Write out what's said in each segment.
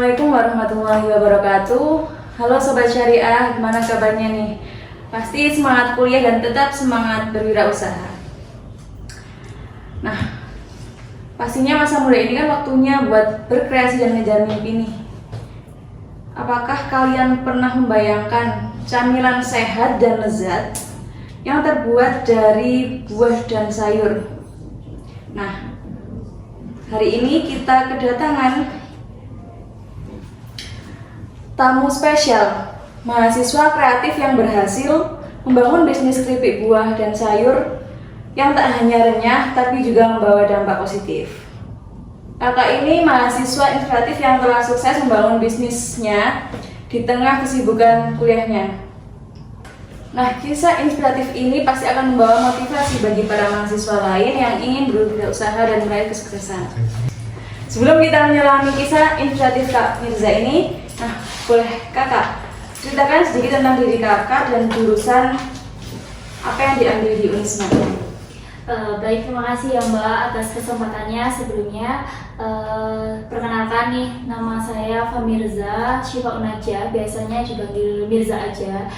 Assalamualaikum warahmatullahi wabarakatuh. Halo Sobat Syariah, gimana kabarnya nih? Pasti semangat kuliah dan tetap semangat berwirausaha. Nah, pastinya masa muda ini kan waktunya buat berkreasi dan ngejar mimpi nih. Apakah kalian pernah membayangkan camilan sehat dan lezat yang terbuat dari buah dan sayur? Nah, hari ini kita kedatangan tamu spesial, mahasiswa kreatif yang berhasil membangun bisnis keripik buah dan sayur yang tak hanya renyah tapi juga membawa dampak positif. Kakak ini mahasiswa inspiratif yang telah sukses membangun bisnisnya di tengah kesibukan kuliahnya. Nah, kisah inspiratif ini pasti akan membawa motivasi bagi para mahasiswa lain yang ingin berwirausaha dan meraih kesuksesan. Sebelum kita menyelami kisah inspiratif Kak Mirza ini, nah, boleh kakak ceritakan sedikit tentang diri kakak dan jurusan apa yang diambil di Unisma? Baik, terima kasih ya Mbak atas kesempatannya. Sebelumnya perkenalkan nih, nama saya Famirza Syifa Unaja, biasanya dipanggil Mirza aja.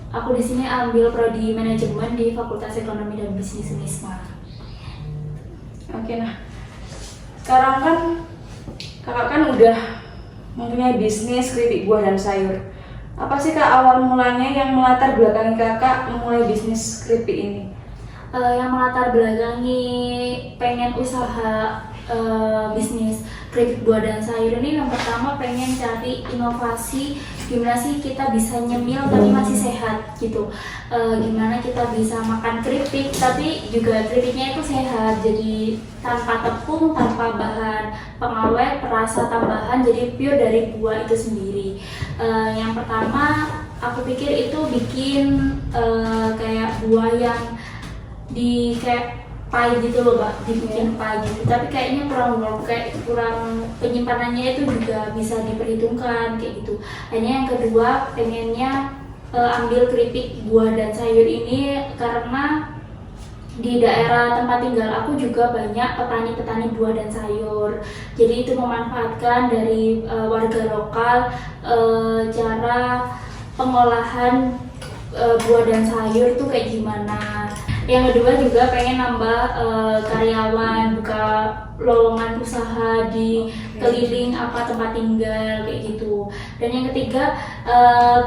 Aku di sini ambil prodi manajemen di Fakultas Ekonomi dan Bisnis Unisma. Oke, nah sekarang kan kakak kan udah mempunyai bisnis keripik buah dan sayur. Apa sih Kak awal mulanya yang melatar belakangi kakak memulai bisnis keripik ini? Yang melatar belakangi pengen usaha bisnis keripik buah dan sayur ini, yang pertama pengen cari inovasi gimana sih kita bisa nyemil tapi masih sehat gitu. Gimana kita bisa makan keripik tapi juga keripiknya itu sehat, jadi tanpa tepung, tanpa bahan pengawet, perasa tambahan, jadi pure dari buah itu sendiri. Yang pertama aku pikir itu bikin kayak buah yang di kayak pie gitu loh Mbak, dibikin pie gitu, tapi kayaknya kurang penyimpanannya itu juga bisa diperhitungkan kayak gitu. Hanya yang kedua pengennya ambil keripik buah dan sayur ini karena di daerah tempat tinggal aku juga banyak petani-petani buah dan sayur, jadi itu memanfaatkan dari warga lokal cara pengolahan buah dan sayur tuh kayak gimana. Yang kedua juga pengen nambah karyawan, buka lowongan usaha di keliling tempat tinggal kayak gitu. Dan yang ketiga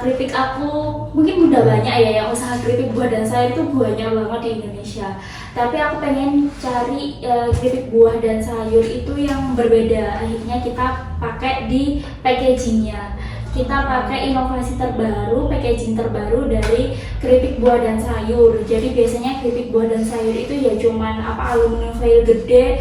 keripik aku mungkin udah banyak ya yang usaha keripik buah dan sayur itu banyak banget di Indonesia. Tapi aku pengen cari keripik buah dan sayur itu yang berbeda. Akhirnya kita pakai di packagingnya. Kita pakai inovasi terbaru, packaging terbaru dari keripik buah dan sayur. Jadi biasanya keripik buah dan sayur itu ya cuman aluminium foil gede,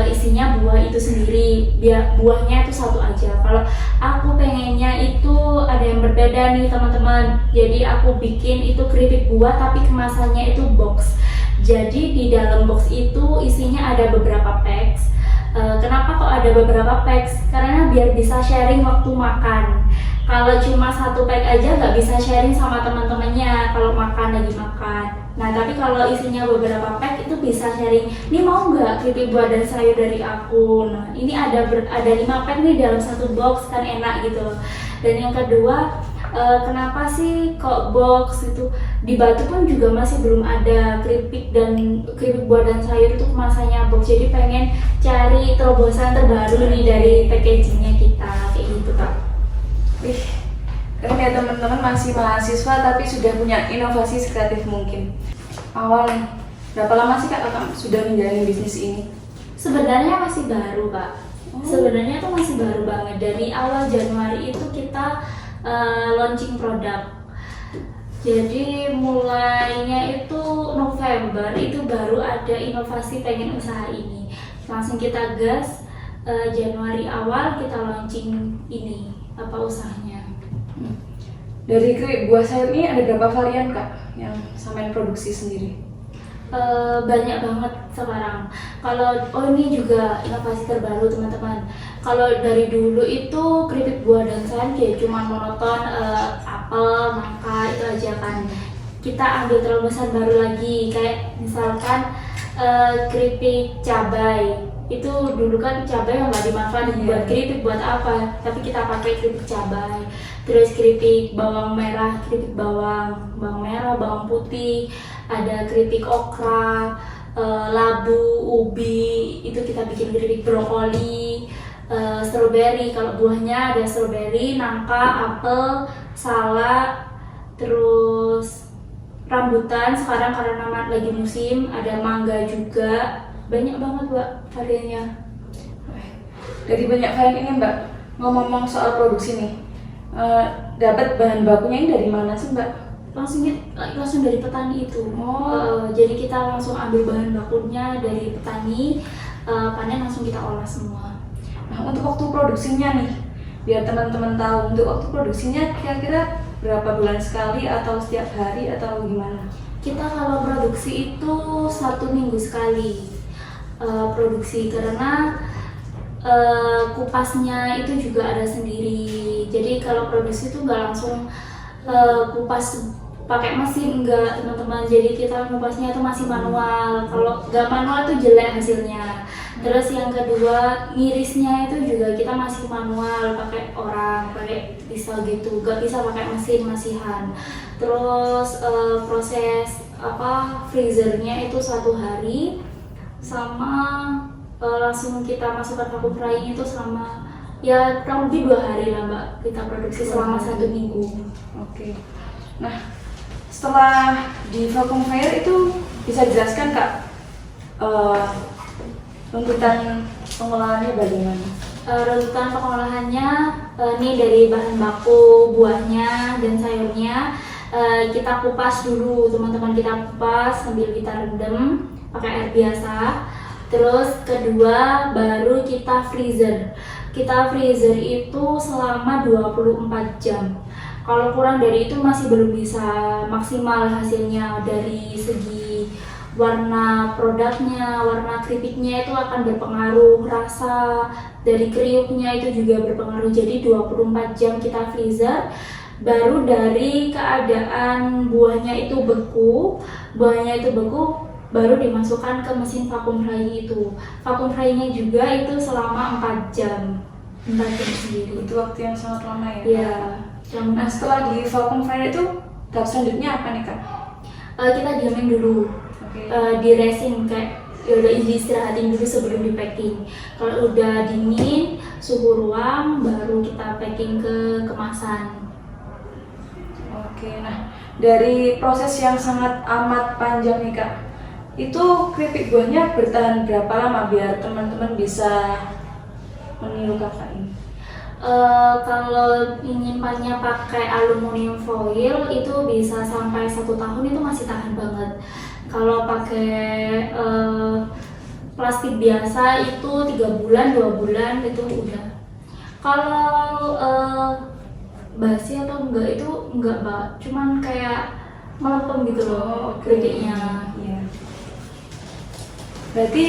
isinya buah itu sendiri. Buahnya itu satu aja. Kalau aku pengennya itu ada yang berbeda nih teman-teman. Jadi aku bikin itu keripik buah tapi kemasannya itu box. Jadi di dalam box itu isinya ada beberapa packs. Kenapa kok ada beberapa packs? Karena biar bisa sharing waktu makan. Kalau cuma satu pack aja nggak bisa sharing sama teman-temannya kalau lagi makan. Nah, tapi kalau isinya beberapa pack itu bisa sharing. Ini mau nggak keripik buah dan sayur dari aku? Nah, ini ada 5 pack nih dalam satu box, kan enak gitu. Dan yang kedua, kenapa sih kok box itu? Di Batu pun juga masih belum ada keripik buah dan sayur itu kemasannya box. Jadi pengen cari terobosan terbaru nih dari packagingnya kita kayak gitu Kak. Wih, keren ya teman-teman, masih mahasiswa tapi sudah punya inovasi sekreatif mungkin. Awal nih, berapa lama sih Kak kakak sudah menjalani bisnis ini? Sebenarnya masih baru Kak. Sebenarnya itu masih baru banget. Dari awal Januari itu kita launching produk. Jadi mulainya itu November itu baru ada inovasi pengen usaha ini. Langsung kita gas, Januari awal kita launching ini usahanya. Dari keripik buah sayur ini ada berapa varian Kak yang sampai produksi sendiri? Banyak banget sekarang. Ini juga inovasi terbaru teman-teman. Kalau dari dulu itu keripik buah dan sayur ya cuma monoton, apel, nangka itu aja kan. Kita ambil terobosan baru lagi, kayak misalkan keripik cabai. Itu dulu kan cabai yang nggak dimanfaatin buat Iya. keripik buat apa, tapi kita pakai keripik cabai, terus keripik bawang merah, keripik bawang merah, bawang putih, ada keripik okra, labu, ubi, itu kita bikin keripik brokoli, stroberi. Kalau buahnya ada stroberi, nangka, apel, salak, terus rambutan. Sekarang karena lagi musim ada mangga juga, banyak banget Mbak variannya. Dari banyak varian ini Mbak, ngomong-ngomong soal produksi nih, dapat bahan bakunya ini dari mana sih Mbak? Langsung dari petani itu. Oh. Jadi kita langsung ambil bahan bakunya dari petani, panen langsung kita olah semua. Nah, untuk waktu produksinya nih, biar teman-teman tahu, untuk waktu produksinya kira-kira berapa bulan sekali atau setiap hari atau gimana? Kita kalau produksi itu 1 minggu sekali produksi, karena kupasnya itu juga ada sendiri. Jadi kalau produksi itu nggak langsung kupas pakai mesin, enggak teman-teman. Jadi kita ngupasnya itu masih manual. Kalau nggak manual itu jelek hasilnya. Terus yang kedua, ngirisnya itu juga kita masih manual, pakai orang, pakai pisau gitu, nggak bisa pakai mesin masihan. Terus proses freezernya itu 1 hari, sama langsung kita masukkan vacuum frying itu selama ya kurang lebih 2 hari lah Mbak, kita produksi selama 1 minggu. Oke. Nah, setelah di vacuum fryer itu bisa dijelaskan Kak, runtutan pengolahannya bagaimana? Runtutan pengolahannya ini dari bahan baku buahnya dan sayurnya, kita kupas dulu teman-teman, kita kupas sambil kita rendam pakai air biasa. Terus kedua baru kita freezer. Kita freezer itu selama 24 jam. Kalau kurang dari itu masih belum bisa maksimal hasilnya. Dari segi warna produknya, warna keripiknya itu akan berpengaruh, rasa dari kriuknya itu juga berpengaruh. Jadi 24 jam kita freezer, baru dari keadaan buahnya itu beku, baru dimasukkan ke mesin vacuum frying itu. Vacuum fryingnya juga itu selama 4 jam. 4 jam sendiri. Itu waktu yang sangat lama ya? Iya. Nah, setelah di vacuum fryer itu tahap selanjutnya apa nih Kak? Kita diamin dulu. Oke. Di resin kayak ya udah istirahatin dulu sebelum di packing. Kalau udah dingin, suhu ruang, baru kita packing ke kemasan. Oke, nah dari proses yang sangat amat panjang nih Kak, itu keripik buahnya bertahan berapa lama biar teman-teman bisa meniru Kakak ini? Kalau nyimpannya pakai aluminium foil itu bisa sampai 1 tahun, itu masih tahan banget. Kalau pakai plastik biasa itu 3 bulan, 2 bulan itu udah. Kalau basi atau enggak itu enggak Mbak, cuman kayak melempem gitu loh keripiknya. Iya. Berarti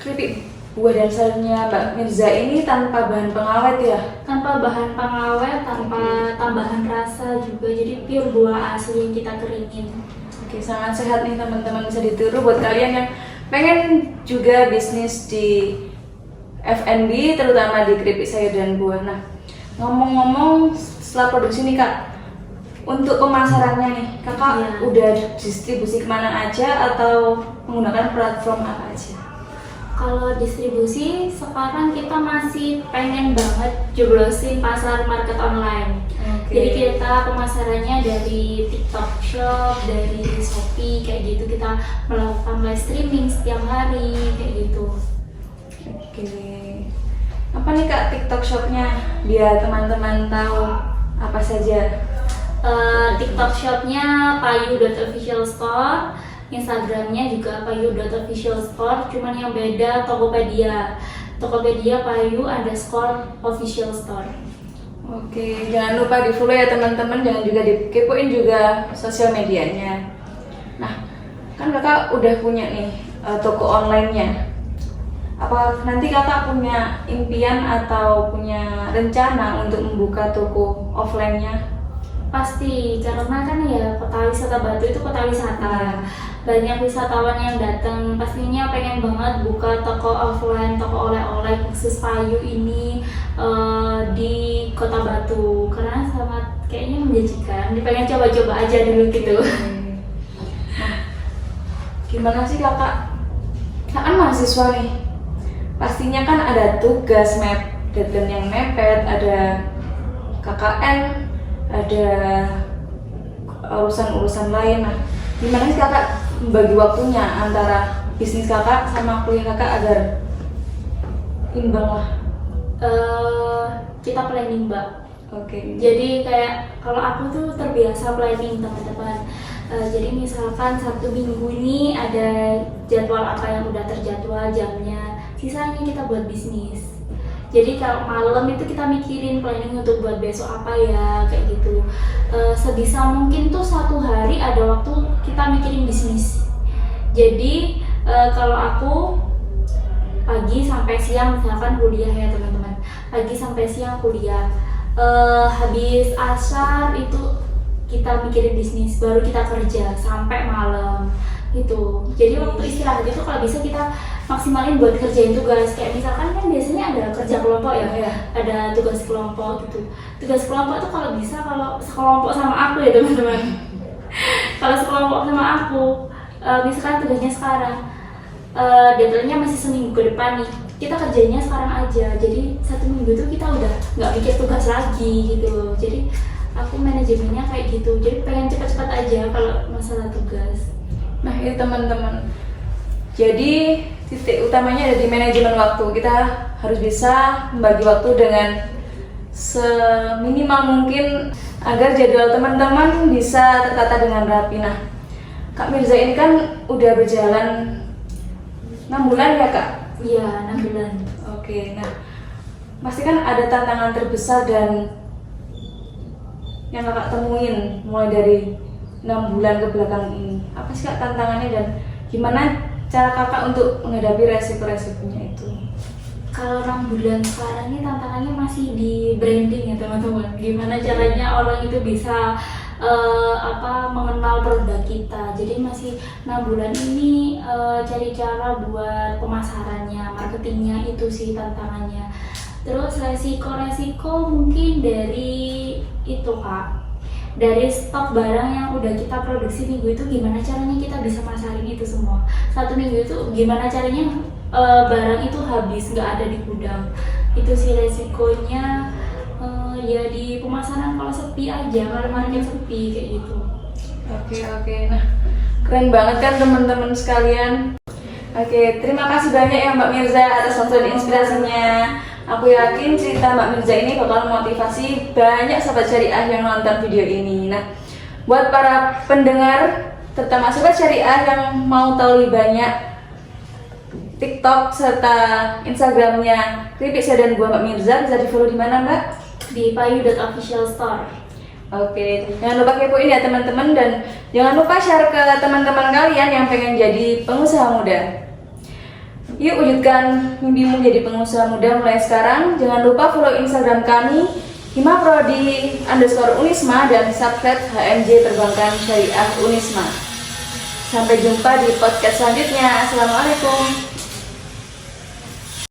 keripik buah dan sayurnya Mbak Mirza ini tanpa bahan pengawet ya? Tanpa bahan pengawet, tanpa tambahan rasa juga, jadi pure buah asli yang kita keringin. Oke, sangat sehat nih teman-teman, bisa ditiru buat kalian yang pengen juga bisnis di F&B, terutama di keripik sayur dan buah. Nah, ngomong-ngomong setelah produksi nih Kak, untuk pemasarannya nih, Kakak Iya. udah distribusi kemana aja atau menggunakan platform apa aja? Kalau distribusi, sekarang kita masih pengen banget jeblosin pasar market online. Oke. Jadi kita pemasarannya dari TikTok Shop, dari Shopee kayak gitu, kita melakukan live streaming setiap hari kayak gitu. Oke. Apa nih Kak TikTok shopnya biar teman-teman tahu apa saja? TikTok Shopnya payu.official store, Instagramnya juga payu.official store, cuman yang beda Tokopedia. Tokopedia payu_official store. Oke, jangan lupa di follow ya teman-teman, jangan juga dikepoin juga sosial medianya. Nah, kan Kakak udah punya nih toko online-nya. Apa nanti Kakak punya impian atau punya rencana untuk membuka toko offline-nya? Pasti, karena kan ya kota wisata Batu itu kota wisata. Banyak wisatawan yang datang, pastinya pengen banget buka toko offline, toko oleh-oleh khusus payu ini di kota Batu. Karena sangat kayaknya menjanjikan, pengen coba-coba aja dulu gitu. Nah, gimana sih kakak? Kakak kan mahasiswa nih, pastinya kan ada tugas deadline yang mepet, ada KKN, ada urusan-urusan lain. Nah, gimana sih kakak membagi waktunya antara bisnis kakak sama kuliah kakak agar imbang lah? Kita planning, Mbak. Oke. Jadi kayak kalau aku tuh terbiasa planning, teman-teman. Jadi misalkan Sabtu Minggu ini ada jadwal apa yang udah terjadwal jamnya, sisanya kita buat bisnis. Jadi kalau malam itu kita mikirin planning untuk buat besok apa ya, kayak gitu. Sebisa mungkin tuh satu hari ada waktu kita mikirin bisnis. Jadi kalau aku pagi sampai siang misalkan kuliah ya teman-teman, pagi sampai siang kuliah, habis asar itu kita mikirin bisnis, baru kita kerja sampai malam gitu. Jadi waktu istirahat itu kalau bisa kita maksimalin buat kerjain tugas. Kayak misalkan kan biasanya ada kerja kelompok ya, ada tugas kelompok gitu. Tugas kelompok itu kalau bisa, kalau sekelompok sama aku ya teman-teman. Kalau sekelompok sama aku, misalkan tugasnya sekarang, deadline-nya masih seminggu ke depan nih, kita kerjanya sekarang aja. Jadi 1 minggu itu kita udah nggak mikir tugas lagi gitu. Jadi aku manajemennya kayak gitu. Jadi pengen cepat-cepat aja kalau masalah tugas. Nah ini teman-teman, jadi titik utamanya ada di manajemen waktu. Kita harus bisa membagi waktu dengan seminimal mungkin agar jadwal teman-teman bisa tertata dengan rapi. Nah, Kak Mirza ini kan udah berjalan 6 bulan ya Kak? Iya, 6 bulan. Oke, nah pasti kan ada tantangan terbesar dan yang Kakak temuin mulai dari 6 bulan ke belakang ini. Apa sih Kak tantangannya dan gimana cara Kakak untuk menghadapi resiko-resikonya itu? Kalau 6 bulan sekarang ini tantangannya masih di branding ya teman-teman. Gimana caranya orang itu bisa mengenal produk kita. Jadi masih 6 bulan ini cari cara buat pemasarannya, marketingnya, itu sih tantangannya. Terus resiko-resiko mungkin dari itu Kak, dari stok barang yang udah kita produksi minggu itu, gimana caranya kita bisa masarin itu semua. 1 minggu itu gimana caranya barang itu habis, nggak ada di gudang. Itu sih resikonya. Ya di pemasaran kalau sepi aja, kalau market sepi kayak gitu. Oke. Nah, keren banget kan teman-teman sekalian. Oke, terima kasih banyak ya Mbak Mirza atas waktu dan inspirasinya. Aku yakin cerita Mbak Mirza ini bakal memotivasi banyak sahabat syariah yang nonton video ini. Nah, buat para pendengar, terutama sahabat syariah yang mau tahu lebih banyak TikTok serta Instagramnya Keripik Saya dan Buah Mbak Mirza, bisa di follow di mana Mbak? Di payu.official store. Oke, jangan lupa kepoin ya teman-teman, dan jangan lupa share ke teman-teman kalian yang pengen jadi pengusaha muda. Yuk wujudkan mimpimu jadi pengusaha muda mulai sekarang. Jangan lupa follow Instagram kami himaprodi_unisma dan subscribe HMJ Perbankan Syariah Unisma. Sampai jumpa di podcast selanjutnya. Assalamualaikum.